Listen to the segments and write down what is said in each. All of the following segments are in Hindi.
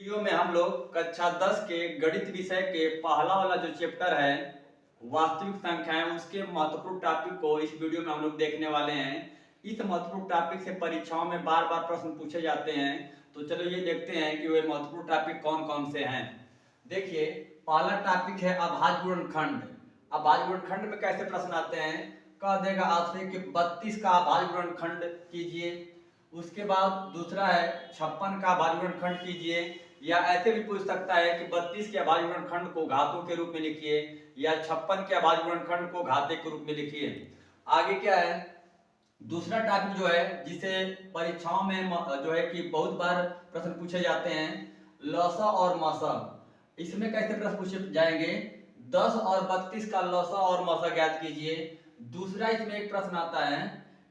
वीडियो में हम लोग कक्षा 10 के गणित विषय के पहला वाला जो चैप्टर है वास्तविक संख्याएं उसके महत्वपूर्ण टॉपिक को इस वीडियो में हम लोग देखने वाले हैं। इस महत्वपूर्ण टॉपिक से परीक्षाओं में बार बार प्रश्न पूछे जाते हैं, तो चलो ये देखते हैं कि वे महत्वपूर्ण टॉपिक कौन कौन से हैं। देखिए, पहला टॉपिक है अभाज्य गुणनखंड। अभाज्य गुणनखंड में कैसे प्रश्न आते हैं, कह देगा आपसे कि 32 का अभाज्य गुणनखंड कीजिए। उसके बाद दूसरा है 56 का अभाज्य गुणनखंड कीजिए, या ऐसे भी पूछ सकता है कि 32 के अभाज्य गुणनखंड को घातों के रूप में लिखिए, या 56 के अभाज्य गुणनखंड को घाते के रूप में लिखिए। आगे क्या है, दूसरा टॉपिक जो है जिसे परीक्षाओं में जो है कि बहुत बार प्रश्न पूछे जाते हैं, लसा और मसा। इसमें कैसे प्रश्न पूछे जाएंगे, 10 और 32 का लसा और मसा ज्ञात कीजिए। दूसरा इसमें एक प्रश्न आता है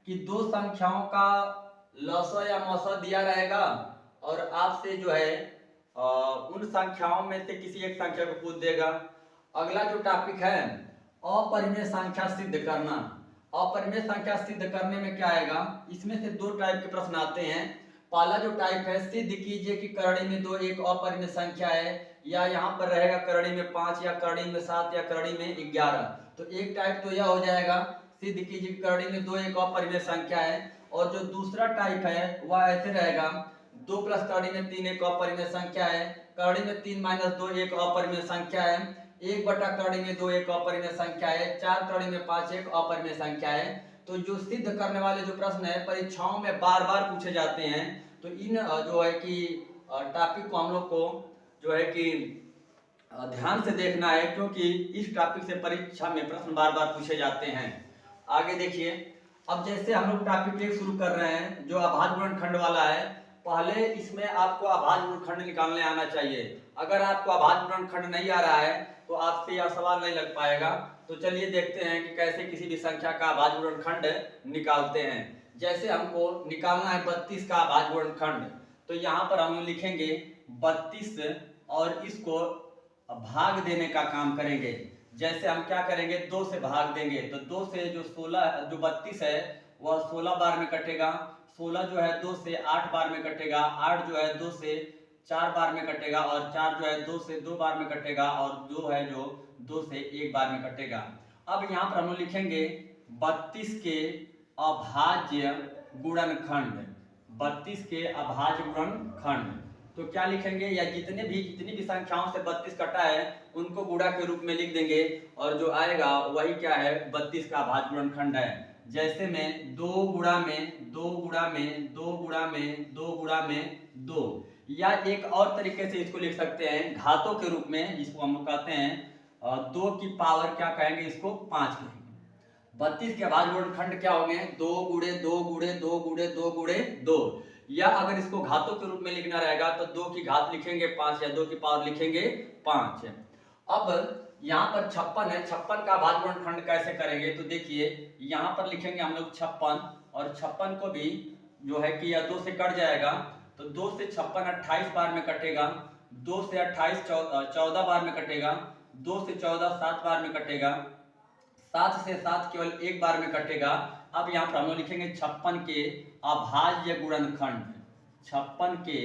कि दो संख्याओं का लसा या मसा दिया रहेगा और आपसे जो है उन संख्याओं में से किसी एक संख्या को पूछ देगा। अगला जो टॉपिक है अपरिमेय संख्या सिद्ध करना। अपरिमेय संख्या सिद्ध करने में क्या आएगा, इसमें से दो टाइप के प्रश्न आते हैं। पहला जो टाइप है, सिद्ध कीजिए कि करणी में 2 एक अपरिमेय संख्या है, या यहाँ पर रहेगा करणी में 5 या करणी में 7 या करणी में 11। तो एक टाइप तो यह हो जाएगा, सिद्ध कीजिए कि करणी में 2 एक अपरिमेय संख्या है। और जो दूसरा टाइप है वह ऐसे रहेगा, 2 प्लस करणी में 3 एक अपरिमेय संख्या है, करणी में 3 माइनस 2 एक अपरिमेय संख्या है, 1 बटा करणी में 2 एक अपरिमेय संख्या है, 4 करणी में 5 एक अपरिमेय संख्या है। तो जो सिद्ध करने वाले जो प्रश्न है परीक्षाओं में बार बार पूछे जाते हैं, तो इन जो है कि टॉपिक को हम लोग को जो है कि ध्यान से देखना है, क्योंकि इस टॉपिक से परीक्षा में प्रश्न बार बार पूछे जाते हैं। आगे देखिए, अब जैसे हम लोग टॉपिक 1 शुरू कर रहे हैं जो अभाज्य गुणनखंड वाला है। पहले इसमें आपको अभाज्य गुणनखंड निकालने आना चाहिए। अगर आपको अभाज्य गुणनखंड नहीं आ रहा है तो आपसे यह सवाल नहीं लग पाएगा। तो चलिए देखते हैं कि कैसे किसी भी संख्या का अभाज्य गुणनखंड निकालते हैं। जैसे हमको निकालना है 32 का अभाज्य गुणनखंड, तो यहाँ पर हम लिखेंगे 32 और इसको भाग देने का काम करेंगे। जैसे हम क्या करेंगे, 2 से भाग देंगे, तो 2 से जो 32 है वह 16 बार में कटेगा। 16 जो है 2 से 8 बार में कटेगा, 8 जो है 2 से 4 बार में कटेगा, और 4 जो है 2 से 2 बार में कटेगा, और 2 है जो 2 से 1 बार में कटेगा। अब यहाँ पर हम लिखेंगे 32 के अभाज्य गुणनखंड। 32 के अभाज्य गुणनखंड तो क्या लिखेंगे, या जितनी भी संख्याओं से 32 कटा है उनको गुणा के रूप में लिख देंगे, और जो आएगा वही क्या है 32 का अभाज्य गुणनखंड है। जैसे में 2 गुणा में 2 गुणा में 2 गुणा में 2 गुणा में 2, या एक और तरीके से इसको लिख सकते हैं घातों के रूप में, जिसको हम कहते हैं 2 की पावर क्या कहेंगे, इसको 5 कहेंगे। 32 के अभाज्य गुणनखंड क्या होंगे, 2 गुणे 2 गुणे 2 गुणे 2 गुणे 2। या अगर इसको घातों के रूप में लिखना रहेगा तो 2 की घात लिखेंगे 5, या 2 की पावर लिखेंगे 5। अब यहाँ पर 56 है, 56 का अभाज्य गुणनखंड कैसे करेंगे, तो देखिए यहाँ पर लिखेंगे हम लोग 56, और 56 को भी जो है कि यह 2 से कट जाएगा, तो 2 से 56 28 बार में कटेगा, 2 से 28 14 बार में कटेगा, 2 से 14 7 बार में कटेगा, 7 से 7 केवल 1 बार में कटेगा। अब यहाँ पर हम लोग लिखेंगे 56 के अभाज्य गुणनखंड। 56 के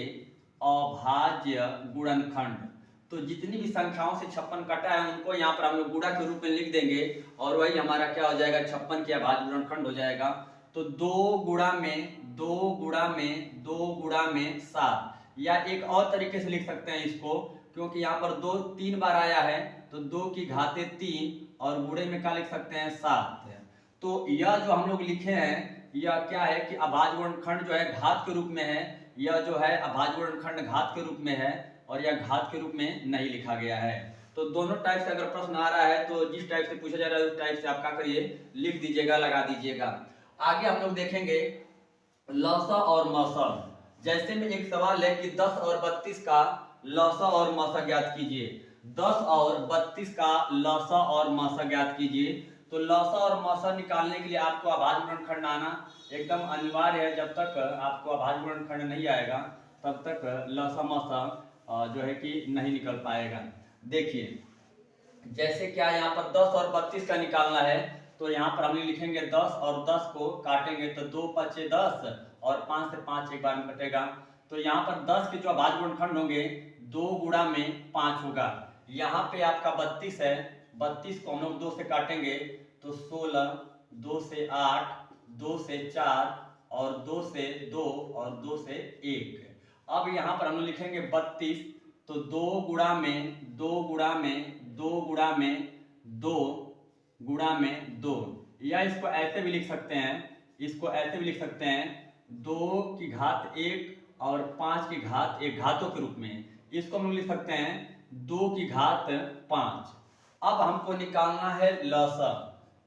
अभाज्य गुणनखंड, तो जितनी भी संख्याओं से 56 कटा है उनको यहाँ पर हम लोग गुणा के रूप में लिख देंगे, और वही हमारा क्या हो जाएगा 56 के अभाज्य गुणनखंड हो जाएगा। तो 2 गुणा में 2 गुणा में 2 गुणा में 7, या एक और तरीके से लिख सकते हैं इसको, क्योंकि यहाँ पर 2 3 बार आया है, तो 2 की घाते 3, और गुणे में क्या लिख सकते हैं 7। तो यह जो हम लोग लिखे हैं यह क्या है कि अभाज्य गुणनखंड जो है घात के रूप में है। यह जो है अभाज्य गुणनखंड घात के रूप में है, और यह घात के रूप में नहीं लिखा गया है। तो दोनों टाइप से अगर प्रश्न आ रहा है तो जिस टाइप से पूछा जा रहा है उस टाइप से आप क्या करिए, लिख दीजिएगा, लगा दीजिएगा। आगे हम लोग देखेंगे लसा और मसा। जैसे में एक सवाल है कि 10 और 32 का लसा और मसा ज्ञात कीजिए। 10 और 32 का लसा और मसा ज्ञात कीजिए। तो लसा और मसा निकालने के लिए आपको अभाज्य गुणनखंड आना एकदम अनिवार्य है। जब तक आपको अभाज्य गुणनखंड नहीं आएगा तब तक लसा मसा जो है कि नहीं निकल पाएगा। देखिए, जैसे क्या यहाँ पर 10 और 32 का निकालना है, तो यहाँ पर हम लिखेंगे 10 और 10 को काटेंगे, तो 2 पचे 10, और 5 से 5 एक बार में कटेगा। तो यहाँ पर 10 के जो अभाज्य गुणनखंड होंगे 2 गुणा में 5 होगा। यहाँ पे आपका 32 है, 32 को हम लोग 2 से काटेंगे तो 16, 2 से 8, 2 से 4 और 2 से 2 और 2 से 1। अब यहाँ पर हम लोग लिखेंगे 32, तो 2 गुणा में 2 गुणा में 2 गुणा में 2 गुणा में 2, या इसको ऐसे भी लिख सकते हैं, इसको ऐसे भी लिख सकते हैं 2 की घात 1 और 5 की घात 1 घातों के रूप में। इसको हम लोग लिख सकते हैं 2 की घात 5। अब हमको निकालना है लसा,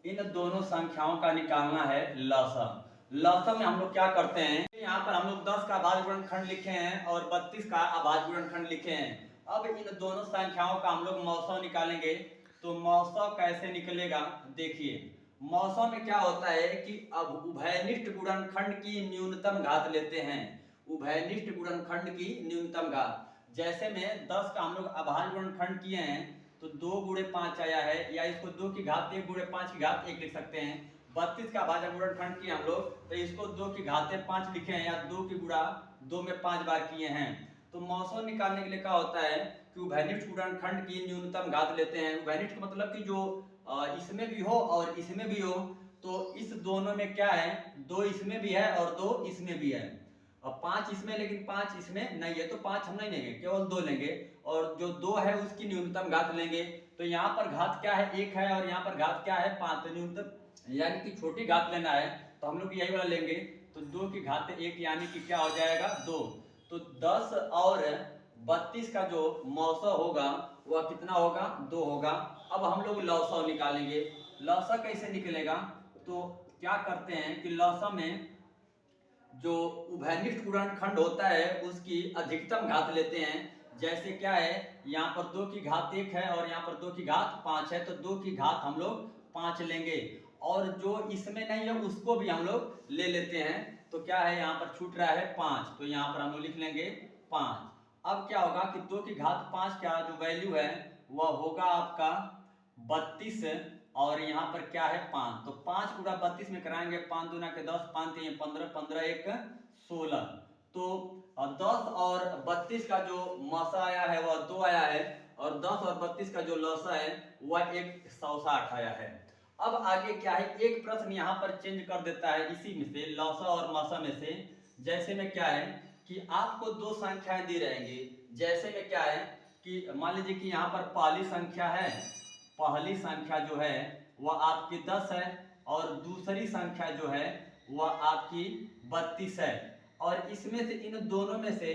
इन दोनों संख्याओं का निकालना है लसा। लसा में हम लोग क्या करते हैं, यहाँ पर हम लोग 10 का अभाज्य गुणनखंड लिखे हैं और 32 का अभाज्य गुणनखंड लिखे हैं। अब इन दोनों संख्याओं का हम लोग मौसा निकालेंगे। तो मौसा कैसे निकलेगा, देखिए मौसा में क्या होता है कि अब उभयनिष्ठ गुणनखंड की न्यूनतम घात लेते हैं, उभयनिष्ठ गुणनखंड की न्यूनतम घात। जैसे में 10 का हम लोग अभाज्य गुणनखंड किए हैं तो 2 गुणे 5 आया है, या इसको 2 की घात 1 गुणे 5 की घात 1 लिख सकते हैं। 32 का अभाज्य गुणनखंड किए हम लोग तो इसको 2 की घात 5 लिखे हैं, या 2 की गुणा 2 में 5 बार किए हैं। तो मौसा निकालने के लिए क्या होता है कि उभयनिष्ठ गुणनखंड की न्यूनतम घात लेते हैं। उभयनिष्ठ का मतलब कि जो इसमें भी हो और इसमें भी हो, तो इस दोनों में क्या है, 2 इसमें भी है और 2 इसमें भी है। अब 5 इसमें, लेकिन 5 इसमें नहीं है तो 5 हम नहीं लेंगे, केवल 2 लेंगे, और जो 2 है उसकी न्यूनतम घात लेंगे। तो यहाँ पर घात क्या है, 1 है, और यहाँ पर घात क्या है, 5। तो न्यूनतम यानी कि छोटी घात लेना है तो हम लोग यही वाला लेंगे। तो 2 की घात 1 यानी कि क्या हो जाएगा, 2। तो 10 और 32 का जो मौसा होगा वह कितना होगा, 2 होगा। अब हम लोग लौसा निकालेंगे। लौसा कैसे निकलेगा, तो क्या करते हैं कि लौसा में जो उभयनिष्ठ गुणनखंड होता है उसकी अधिकतम घात लेते हैं। जैसे क्या है, यहाँ पर 2 की घात 1 है और यहाँ पर 2 की घात 5 है, तो 2 की घात हम लोग 5 लेंगे, और जो इसमें नहीं है उसको भी हम लोग ले लेते हैं। तो क्या है, यहाँ पर छूट रहा है 5, तो यहाँ पर हम लोग लिख लेंगे 5। अब क्या होगा कि 2 की घात 5 का जो वैल्यू है वह होगा आपका 32, और यहाँ पर क्या है 5। तो 5 गुणा 32 में कराएंगे, 5 दूना के 10, 5 3 15, 15 1 16। तो 10 और 32 का जो मौसा आया है वह 2 आया है, और 10 और 32 का जो लौसा है वह 160 आया है। अब आगे क्या है, एक प्रश्न यहाँ पर चेंज कर देता है इसी में से, लौसा और मौसा में से। जैसे में क्या है कि आपको 2 संख्याएं दी रहेंगी। जैसे में क्या है कि मान लीजिए कि यहाँ पर पहली संख्या है, पहली संख्या जो है वह आपकी 10 है, और दूसरी संख्या जो है वह आपकी 32 है। और इसमें से इन दोनों में से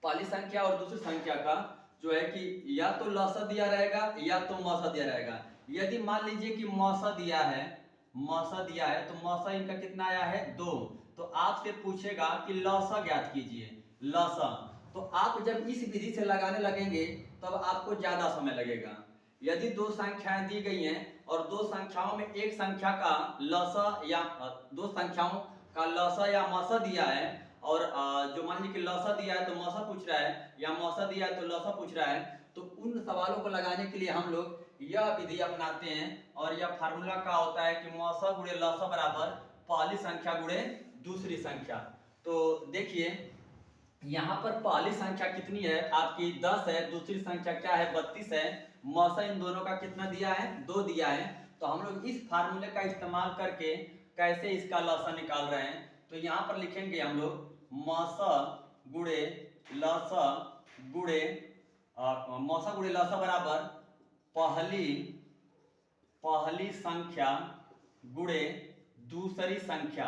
पहली संख्या और दूसरी संख्या का जो है कि या तो लौसा दिया रहेगा या तो मौसा दिया रहेगा। यदि मान लीजिए कि मौसा दिया है, मौसा दिया है, तो मौसा इनका कितना आया है, 2। तो आपसे पूछेगा कि लौसा ज्ञात कीजिए, लौसा। तो आप जब इस विधि से लगाने लगेंगे तब आपको ज्यादा समय लगेगा। यदि 2 संख्याएं दी गई हैं और 2 संख्याओं में एक संख्या का लौसा या 2 संख्याओं का लौसा या मौसा दिया है, और जो मान लीजिए कि लौसा दिया है तो मौसा पूछ रहा है, या मौसा दिया है तो लौसा पूछ रहा है, तो उन सवालों को लगाने के लिए हम लोग यह विधि अपनाते हैं। और यह फार्मूला का होता है कि मौसा गुणे लौसा बराबर पहली संख्या गुणे दूसरी संख्या। तो देखिए यहाँ पर पहली संख्या कितनी है आपकी, 10 है, दूसरी संख्या क्या है, 32 है। मौसा इन दोनों का कितना दिया है, 2 दिया है। तो हम लोग इस फार्मूले का इस्तेमाल करके कैसे इसका लौसा निकाल रहे हैं, तो यहाँ पर लिखेंगे हम लोग मौसा गुणे लौसा गुणे मौसा गुणे लौसा बराबर पहली संख्या गुणे दूसरी संख्या।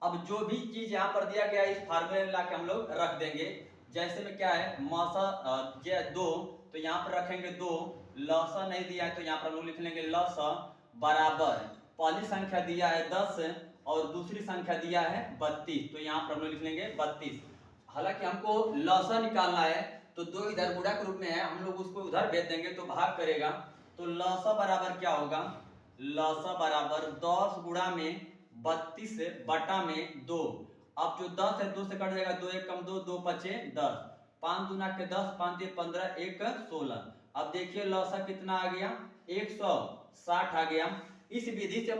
अब जो भी चीज यहाँ पर दिया गया है इस फार्मूले में लाके हम लोग रख देंगे। जैसे में क्या है, मौसा 2, तो यहाँ पर रखेंगे 2। लौसा नहीं दिया है तो यहाँ पर हम लोग लिख लेंगे लौसा बराबर पहली संख्या दिया है 10 और दूसरी संख्या दिया है 32, तो यहाँ पर हम लोग लिख लेंगे 32। हालांकि हमको लौसा निकालना है तो 2 इधर गुणा के रूप में है, हम लोग उसको उधर भेज देंगे तो भाग करेगा। तो लौसा बराबर क्या होगा, लौसा बराबर 10 गुणा में 32 बटा में 2। अब जो 10 है 2 से कट जाएगा, 2 1 कम 2, 2 5 10, 5 दूना के 10, 5 3 15, 1 16। अब देखिए लौसा कितना आ गया, 160 आ गया। इस विधि से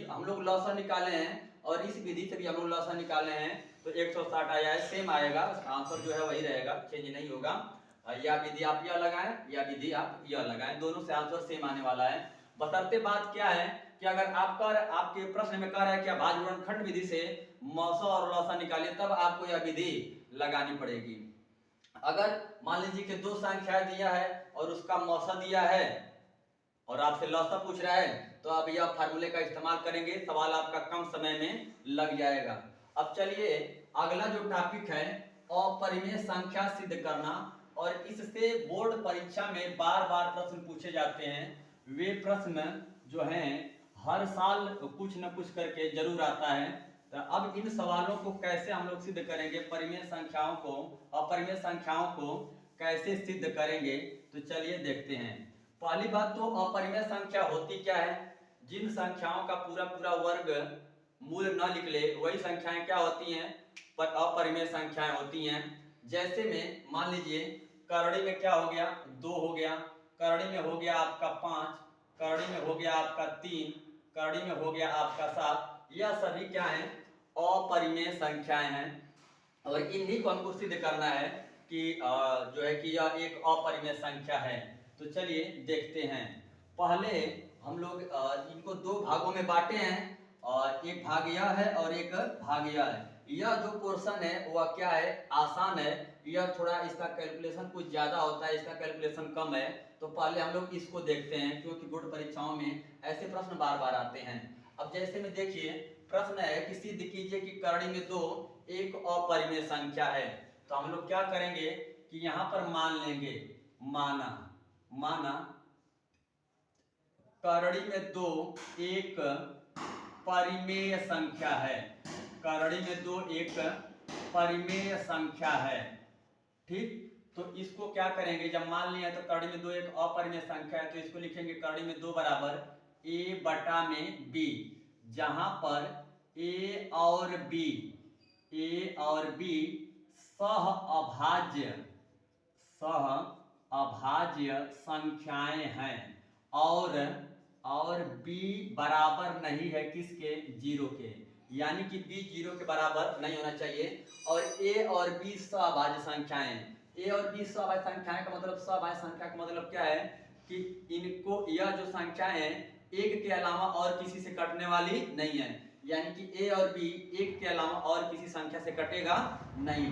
हम लोग लौसा निकाले हैं, और इस विधि से भी हम लोग लौसा निकाले हैं, तो 160 आया है, सेम आएगा, आंसर जो है वही रहेगा, चेंज नहीं होगा। या विधि आप यह लगाएं या विधि आप यह लगाएं, दोनों से आंसर सेम आने वाला है। बशर्ते बात क्या है कि अगर आपके प्रश्न में कह रहा है कि भाज्य गुणनखंड विधि से मौसा और लौसा निकालिए, तब आपको यह विधि लगानी पड़ेगी। अगर मान लीजिए कि दो संख्याएं दिया है और उसका मौसा दिया है और आपसे लौसा पूछ रहा है, तो आप यह फार्मूले का इस्तेमाल करेंगे, सवाल आपका कम समय में लग जाएगा। अब चलिए अगला जो टॉपिक है अपरिमेय संख्या सिद्ध करना, और इससे बोर्ड परीक्षा में बार बार प्रश्न पूछे जाते हैं। वे प्रश्न जो हैं हर साल कुछ न कुछ करके जरूर आता है। तो अब इन सवालों को कैसे हम लोग सिद्ध करेंगे, परिमेय संख्याओं को अपरिमेय संख्याओं को कैसे सिद्ध करेंगे, तो चलिए देखते हैं। पहली बात तो अपरिमेय संख्या होती क्या है? जिन संख्याओं का पूरा पूरा वर्ग मूल न निकले वही संख्याएं क्या होती हैं? अपरिमेय संख्याएं होती हैं। जैसे में मान लीजिए करड़ी में क्या हो गया? 2 हो गया, करड़ी में हो गया आपका 5, करड़ी में हो गया आपका 3, करड़ी में हो गया आपका 7। यह सभी क्या है? अपरिमेय संख्याएं हैं, और इन्हीं को हमको सिद्ध करना है कि जो है कि यह एक अपरिमेय संख्या है। तो चलिए देखते हैं। पहले हम लोग इनको दो भागों में बांटे हैं, और एक भाग यह है और एक भाग यह है। यह जो पोर्शन है वह क्या है? आसान है। यह थोड़ा इसका कैलकुलेशन कुछ ज्यादा होता है, इसका कैलकुलेशन कम है। तो पहले हम लोग इसको देखते हैं, क्योंकि बोर्ड परीक्षाओं में ऐसे प्रश्न बार बार आते हैं। अब जैसे में देखिए प्रश्न है कि सिद्ध कीजिए कि करड़ी में 2 एक अपरिमेय संख्या है। तो हम लोग क्या करेंगे कि यहाँ पर मान लेंगे, माना करड़ी में 2 एक परिमेय संख्या है, करड़ी में 2 एक परिमेय संख्या है। ठीक, तो इसको क्या करेंगे, जब मान लिया तो करड़ी में 2 एक अपरिमेय संख्या है, तो इसको लिखेंगे करड़ी में 2 बराबर a बटा में b, जहां पर a और b सह अभाज्य संख्याएं हैं, और b बराबर नहीं है किसके? 0 के, यानी कि b 0 के बराबर नहीं होना चाहिए। और a और b सहअभाज्य संख्याएं, a और b सहअभाज्य संख्याएं का मतलब, सहअभाज्य संख्या का मतलब क्या है कि इनको, यह जो संख्याएं हैं एक के अलावा और किसी से कटने वाली नहीं है, यानी कि a और b एक के अलावा और किसी संख्या से कटेगा नहीं।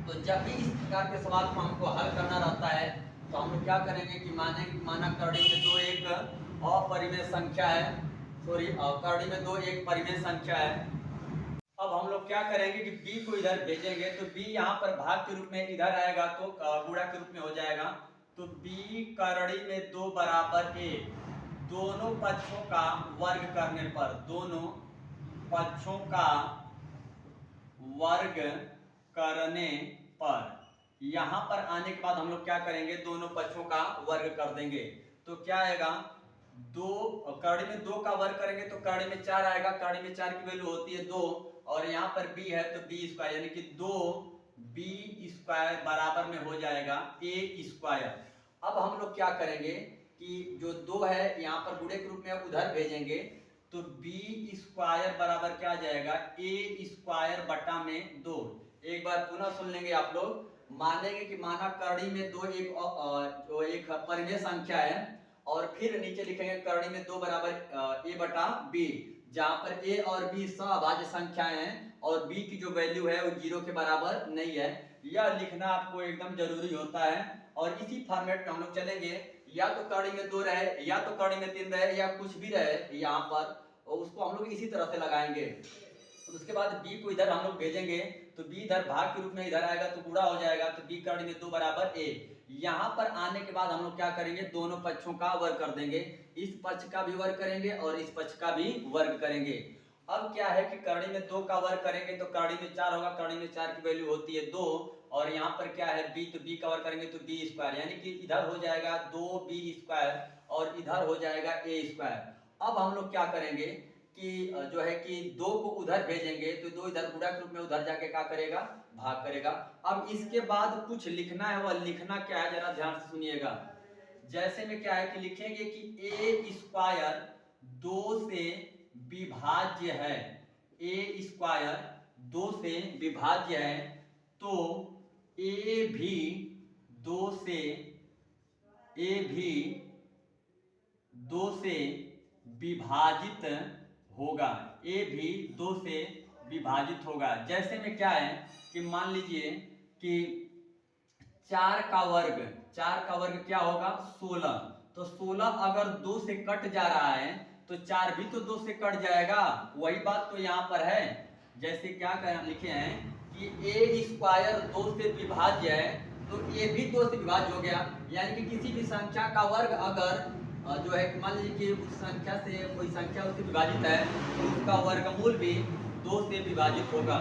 तो जब भी इस प्रकार के सवाल को हमको हल करना रहता है, तो हम लोग क्या करेंगे कि माना करड़ी में 2 एक अपरिमेय संख्या है, करड़ी में 2 एक परिमेय संख्या है। अब हम लोग क्या करेंगे कि b को इधर भेजेंगे, तो b यहाँ पर भाग के रूप में इधर आएगा तो गुणा के रूप में हो जाएगा। तो b करड़ी में 2 बराबर a, दोनों पक्षों का वर्ग करने पर, दोनों पक्षों का वर्ग करने पर, यहां पर आने के बाद हम लोग क्या करेंगे, दोनों पक्षों का वर्ग कर देंगे। तो क्या आएगा, 2 करड़ी में 2 का वर्ग करेंगे तो करड़ी में 4 आएगा, करड़ी में 4 की वैल्यू होती है 2, और यहाँ पर b है तो b स्क्वायर, यानी कि 2b स्क्वायर बराबर में हो जाएगा a स्क्वायर। अब हम लोग क्या करेंगे कि जो 2 है यहाँ पर गुणे के रूप में उधर भेजेंगे, तो b स्क्वायर बराबर क्या आ जाएगा? a स्क्वायर बटा में 2। एक बार पुनः सुन लेंगे आप लोग। मानेंगे कि माना करड़ी में 2 एक परिमेय संख्या है, और फिर नीचे लिखेंगे करड़ी में 2 बराबर a बटा b, जहां पर a और b सहअभाज्य संख्याएं हैं, और b की जो वैल्यू है वो 0 के बराबर नहीं है। यह लिखना आपको एकदम जरूरी होता है, और इसी फॉर्मेट में हम लोग चलेंगे। या तो करड़ी में 2 रहे, या तो करड़ी में 3 रहे, या कुछ भी रहे यहाँ पर, और उसको हम लोग इसी तरह से लगाएंगे। उसके बाद b को इधर हम लोग भेजेंगे, तो b इधर भाग के रूप में इधर आएगा तो गुणा हो जाएगा, तो b करड़ी में 2 बराबर a। यहाँ पर आने के बाद हम लोग क्या करेंगे, दोनों पक्षों का वर्ग कर देंगे, इस पक्ष का भी वर्ग करेंगे और इस पक्ष का भी वर्ग करेंगे। अब क्या है कि करड़ी में 2 का वर्ग करेंगे तो करड़ी में 4 होगा, करड़ी में 4 की वैल्यू होती है 2, और यहाँ पर क्या है b, तो b का वर्ग करेंगे तो b स्क्वायर, यानी कि इधर हो जाएगा 2b स्क्वायर और इधर हो जाएगा a स्क्वायर। अब हम लोग क्या करेंगे कि जो है कि 2 को उधर भेजेंगे, तो 2 इधर गुणा के रूप में उधर जाके क्या करेगा, भाग करेगा। अब इसके बाद कुछ लिखना है, वह लिखना क्या है जरा ध्यान से सुनिएगा। जैसे में क्या है कि लिखेंगे कि a स्क्वायर 2 से विभाज्य है, a स्क्वायर 2 से विभाज्य है, तो a भी 2 से ए भी 2 से विभाजित होगा, ए भी 2 से विभाजित होगा। जैसे में क्या है कि मान लीजिए कि 4 का वर्ग क्या होगा 16, तो 16 अगर 2 से कट जा रहा है तो 4 भी तो 2 से कट जाएगा, वही बात तो यहाँ पर है। जैसे क्या करें लिखे हैं कि ए स्क्वायर 2 से विभाज्य है, तो ए भी 2 से विभाज्य हो गया, यानी कि किसी भी संख्या का वर्ग अगर जो है मान लीजिए कि उस संख्या से कोई संख्या उससे विभाजित है तो उसका वर्गमूल भी 2 से विभाजित होगा।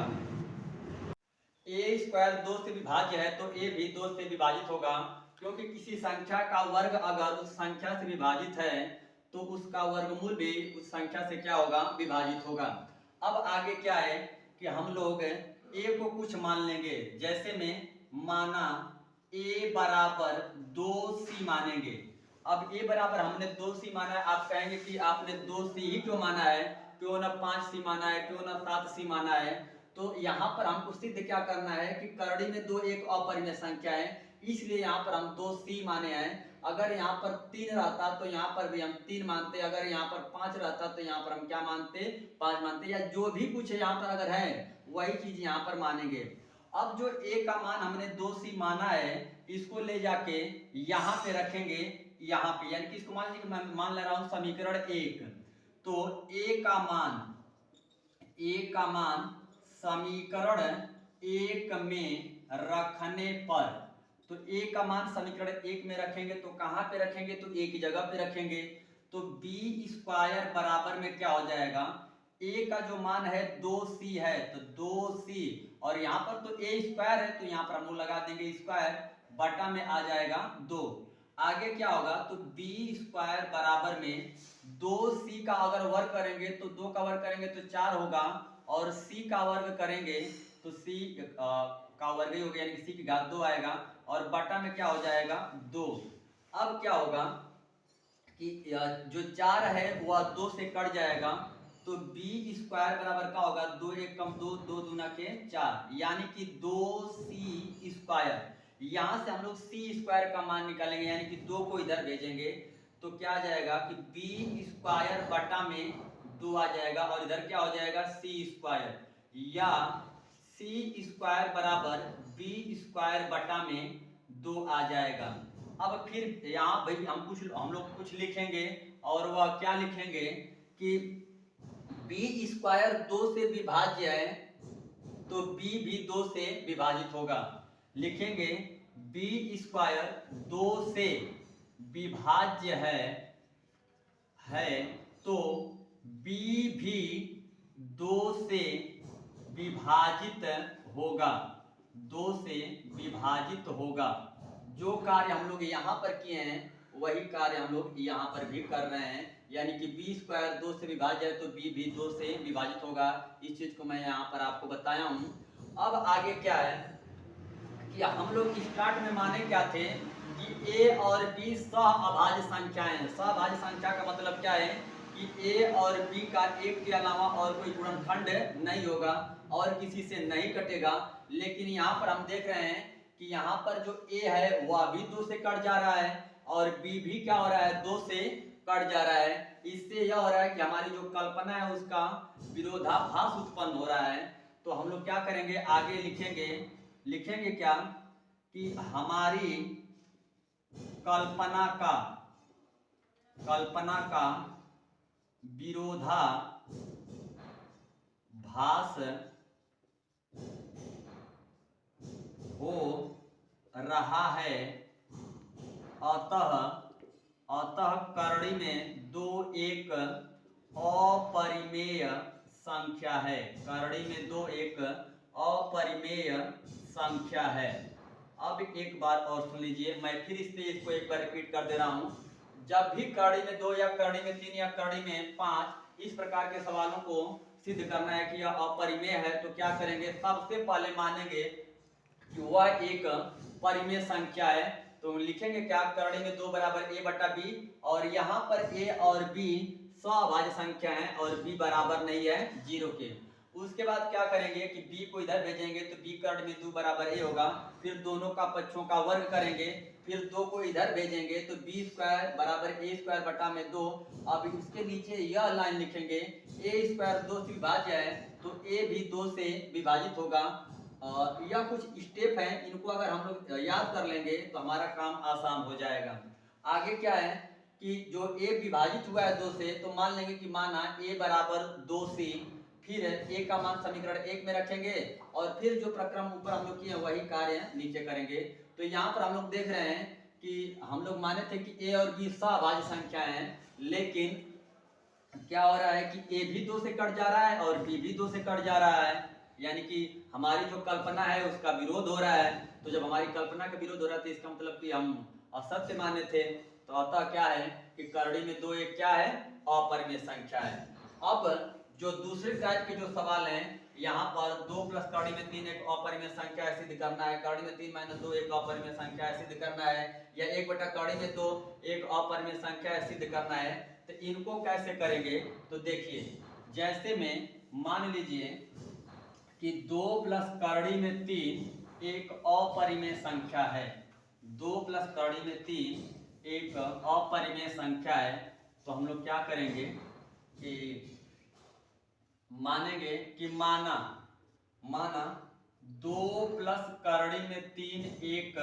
ए स्क्वायर 2 से विभाज्य है तो ए भी 2 से विभाजित होगा, क्योंकि किसी संख्या का वर्ग अगर उस संख्या से विभाजित है तो उसका वर्गमूल भी उस संख्या से क्या होगा विभाजित होगा। अब आगे क्या है कि हम लोग ए को कुछ मान लेंगे, जैसे में माना ए बराबर 2c मानेंगे। अब ए बराबर हमने 2c माना है, आप कहेंगे कि आपने 2c ही क्यों माना है, क्यों ना 5c माना है, क्यों ना 7c माना है। तो यहाँ पर हमको सिद्ध क्या करना है कि करड़ी में 2 एक अपरिमेय संख्या है, इसलिए यहाँ पर हम 2c माने हैं। अगर यहाँ पर 3 रहता तो यहाँ पर भी हम 3 मानते, अगर यहाँ पर 5 रहता तो यहाँ पर हम क्या मानते 5 मानते, या जो भी कुछ यहाँ पर अगर है वही चीज यहाँ पर मानेंगे। अब जो a का मान हमने 2c माना है इसको ले जाके यहाँ पे रखेंगे, यहाँ पे, यानी कि इसको मान लीजिए मैं मान ले रहा हूं समीकरण 1, तो a का मान समीकरण 1 में रखने पर, तो a का मान समीकरण 1 में रखेंगे तो कहां पे रखेंगे, तो a की जगह पे रखेंगे, तो b स्क्वायर बराबर में क्या हो जाएगा, a का जो मान है 2c है तो 2c, और यहाँ पर तो a स्क्वायर है तो यहाँ पर हम लोग लगा देंगे स्क्वायर, बटा में आ जाएगा 2। आगे क्या होगा, तो b स्क्वायर बराबर में 2c का अगर वर्ग करेंगे तो 2 का वर्ग करेंगे तो 4 होगा, और c का वर्ग करेंगे तो c का वर्ग ही हो गया, यानी कि c की घात 2 आएगा, और बटा में क्या हो जाएगा 2। अब क्या होगा कि जो 4 है वह 2 से कट जाएगा, तो b स्क्वायर बराबर क्या होगा 2 1 कम 2, 2 दूना के 4, यानी कि 2c स्क्वायर। यहां से हम लोग c स्क्वायर का मान निकालेंगे, यानी कि 2 को इधर भेजेंगे तो क्या आ जाएगा कि b स्क्वायर बटा में 2 आ जाएगा, और इधर क्या हो जाएगा c स्क्वायर, या c स्क्वायर बराबर b स्क्वायर बटा में 2 आ जाएगा। अब फिर यहाँ भाई हम लोग कुछ लिखेंगे, और वह क्या लिखेंगे कि b स्क्वायर 2 से विभाज्य है तो b भी 2 से विभाजित होगा। लिखेंगे b स्क्वायर 2 से विभाज्य है तो b भी 2 से विभाजित होगा, 2 से विभाजित होगा। जो कार्य हम लोग यहाँ पर किए हैं वही कार्य हम लोग यहाँ पर भी कर रहे हैं, यानी कि b स्क्वायर 2 से विभाज्य है तो b भी 2 से विभाजित होगा। इस चीज को मैं यहाँ पर आपको बताया हूँ। अब आगे क्या है कि हम लोग स्टार्ट में माने क्या थे कि a और b सहअभाज्य संख्याएं हैं। सहअभाज्य संख्या का मतलब क्या है कि a और b का एक के अलावा और कोई गुणनखंड नहीं होगा और किसी से नहीं कटेगा। लेकिन यहाँ पर हम देख रहे हैं कि यहाँ पर जो a है वह भी 2 से कट जा रहा है और b भी क्या हो रहा है 2 से कट जा रहा है। इससे यह हो रहा है कि हमारी जो कल्पना है उसका विरोधाभास उत्पन्न हो रहा है। तो हम लोग क्या करेंगे, आगे लिखेंगे क्या कि हमारी कल्पना का विरोधाभास हो रहा है, अतः करड़ी में 2 एक अपरिमेय संख्या है, करड़ी में 2 एक अपरिमेय संख्या है। अब एक बार और सुन लीजिए, मैं फिर इसको एक बार रिपीट कर दे रहा हूं। जब भी करड़ी में 2 या करड़ी में 3 या करड़ी में 5 इस प्रकार के सवालों को सिद्ध करना है कि यह अपरिमेय है, तो क्या करेंगे, सबसे पहले मानेंगे कि वह एक परिमेय संख्या है। तो लिखेंगे क्या, करड़ी में 2 बराबर a बटा b, और यहाँ पर a और b सहअभाज्य संख्या है और b बराबर नहीं है 0 के। उसके बाद क्या करेंगे कि b को इधर भेजेंगे तो b कर्ण में 2 बराबर a होगा। फिर दोनों का पक्षों का वर्ग करेंगे, फिर 2 को इधर भेजेंगे तो b स्क्वायर बराबर a स्क्वायर बटा में 2। अब उसके नीचे यह लाइन लिखेंगे a स्क्वायर 2 से विभाज्य है तो a भी 2 से विभाजित होगा। यह कुछ स्टेप है, इनको अगर हम लोग याद कर लेंगे तो हमारा काम आसान हो जाएगा। आगे क्या है कि जो a विभाजित हुआ है 2 से, तो मान लेंगे कि माना a बराबर 2c, फिर a का मान समीकरण 1 में रखेंगे और फिर जो प्रक्रम ऊपर हम लोग किए वही कार्य नीचे करेंगे। तो यहाँ पर हम लोग देख रहे हैं कि हम लोग माने थे कि a और b सहभाज्य संख्याएं हैं, लेकिन क्या हो रहा है कि a भी 2 से कट जा रहा है और b भी 2 से कट जा रहा है, यानी कि हमारी जो कल्पना है उसका विरोध हो रहा है। तो जब हमारी कल्पना का विरोध हो रहा है तो इसका मतलब कि हम असत्य माने थे। तो अतः क्या है कि करड़ी में 2 एक क्या है, अपरिमेय संख्या है। अब जो दूसरे टाइप के जो सवाल हैं, यहाँ पर 2 प्लस करड़ी में 3 एक अपरिमेय संख्या है सिद्ध करना है, करड़ी में 3 माइनस 2 एक अपरिमेय संख्या है सिद्ध करना है, या 1 बटा करड़ी में 2 एक अपरिमेय संख्या है सिद्ध करना है। तो इनको कैसे करेंगे, तो देखिए जैसे में मान लीजिए कि 2 प्लस करड़ी में 3 एक अपरिमेय संख्या है, 2 प्लस करड़ी में 3 एक अपरिमेय संख्या है। तो हम लोग क्या करेंगे कि मानेंगे कि माना 2 प्लस करड़ी में 3 एक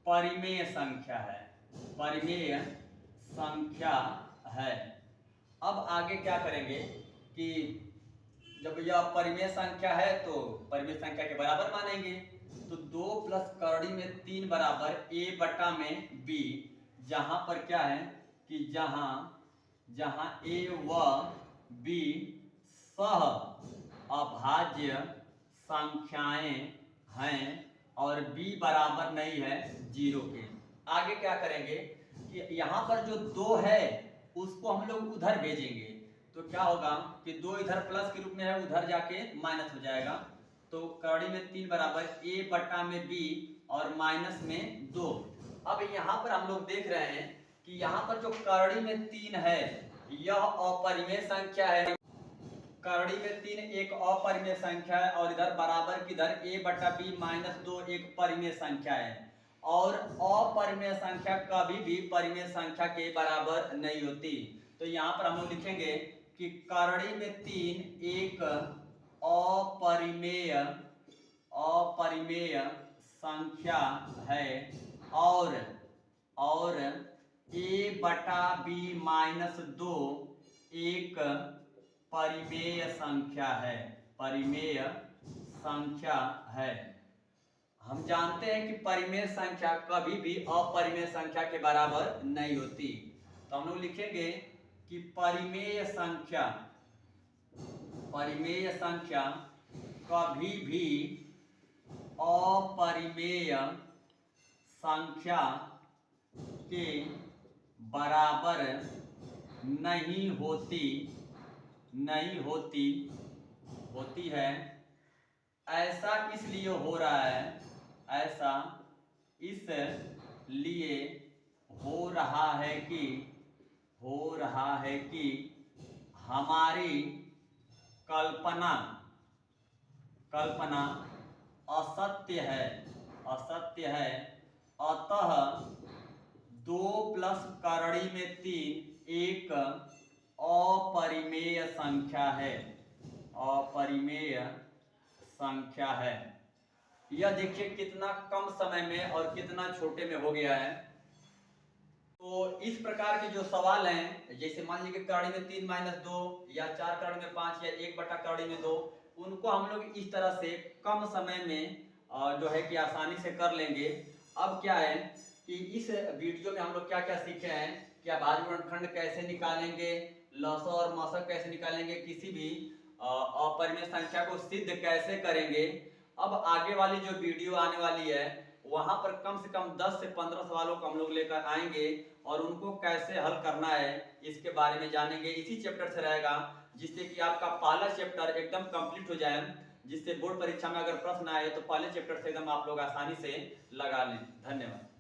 परिमेय संख्या है, परिमेय संख्या है। अब आगे क्या करेंगे कि जब यह परिमेय संख्या है तो परिमेय संख्या के बराबर मानेंगे। तो 2 प्लस करड़ी में 3 बराबर a बटा में b, जहां पर क्या है कि जहां a व b सह अभाज्य संख्याएं हैं और b बराबर नहीं है 0 के। आगे क्या करेंगे कि यहाँ पर जो 2 है उसको हम लोग उधर भेजेंगे, तो क्या होगा कि 2 इधर प्लस के रूप में है, उधर जाके माइनस हो जाएगा। तो करड़ी में 3 बराबर a बटा में b और माइनस में 2। अब यहाँ पर हम लोग देख रहे हैं कि यहाँ पर जो करड़ी में 3 है यह अपरिमेय संख्या है, करड़ी में 3 एक अपरिमेय संख्या है और इधर बराबर किधर a बटा b माइनस 2 एक परिमेय संख्या है। और अपरिमेय संख्या कभी भी परिमेय संख्या के बराबर नहीं होती। तो यहाँ पर हम लोग लिखेंगे कि करड़ी में 3 एक अपरिमेय संख्या है और a बटा b माइनस 2 एक परिमेय संख्या है, परिमेय संख्या है। हम जानते हैं कि परिमेय संख्या कभी भी अपरिमेय संख्या के बराबर नहीं होती। तो हम लोग लिखेंगे कि परिमेय संख्या कभी भी अपरिमेय संख्या के बराबर नहीं होती है। ऐसा इसलिए हो रहा है कि हमारी कल्पना असत्य है। अतः 2 प्लस करड़ी में 3 एक अपरिमेय संख्या है। यह देखिए कितना कम समय में और कितना छोटे में हो गया है। तो इस प्रकार के जो सवाल हैं, जैसे मान लीजिए करड़ी में 3 माइनस 2 या 4 करड़ी में 5 या 1 बटा करड़ी में 2, उनको हम लोग इस तरह से कम समय में जो है कि आसानी से कर लेंगे। अब क्या है कि इस वीडियो में हम लोग क्या क्या सीखे हैं कि अभाज्य गुणनखंड कैसे निकालेंगे, लसा और मसा कैसे निकालेंगे, किसी भी अपरिमेय संख्या को सिद्ध कैसे करेंगे। अब आगे वाली जो वीडियो आने वाली है वहां पर कम से कम 10 से 15 सवालों को हम लोग लेकर आएंगे और उनको कैसे हल करना है इसके बारे में जानेंगे। इसी चैप्टर से रहेगा जिससे कि आपका पहला चैप्टर एकदम कंप्लीट हो जाए, जिससे बोर्ड परीक्षा में अगर प्रश्न आए तो पहले चैप्टर से एकदम आप लोग आसानी से लगा लें। धन्यवाद।